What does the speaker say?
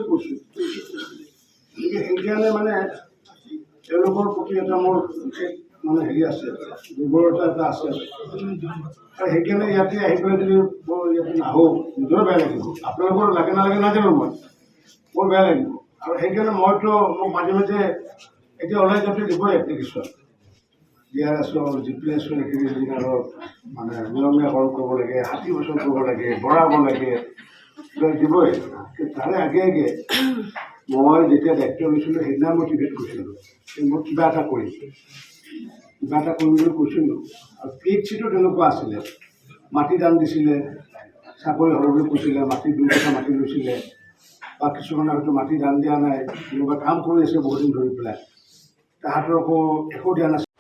কৈছোঁ গতিকে সেইকাৰণে মানে তেওঁলোকৰ প্ৰতি এটা মোৰ বিশেষ মানে হেৰি আছে, দুৰ্বলতা এটা আছে আৰু সেইকাৰণে ইয়াতে আহি পেলাই যদি মই ইয়াতে নাহোঁ নিজৰ বেয়া লাগিব, আপোনালোকৰ লাগে নালাগে নাজানো, মই মোৰ বেয়া লাগিব। আৰু সেইকাৰণে মইতো মোক মাজে মাজে এতিয়া ওলাই যাওঁতে দিবই এপ্লিকেশ্যন DRSৰ GPSৰ এইখিনি আৰু মানে নিয়মীয়াকৰণ কৰিব লাগে, 60 বছৰ কৰিব লাগে, বঢ়াব লাগে, দিবই। তাৰে আগে আগে মই যেতিয়া দায়িত্ব লৈছিলোঁ সেইদিনা মটিভেট কৰিছিলোঁ মই কিবা এটা কৰিম বুলি কৈছিলোঁ। আৰু PHCটো তেনেকুৱা আছিলে, মাটি দান দিছিলে, চাকৰি হ'ব বুলি কৈছিলে, মাটি 2 টকা মাটি লৈছিলে, বা কিছুমানে হয়তো মাটি দান দিয়া নাই, কোনোবা কাম কৰি আছে বহুদিন ধৰি পেলাই, তাহাঁতৰ একো দিয়া নাছিলে।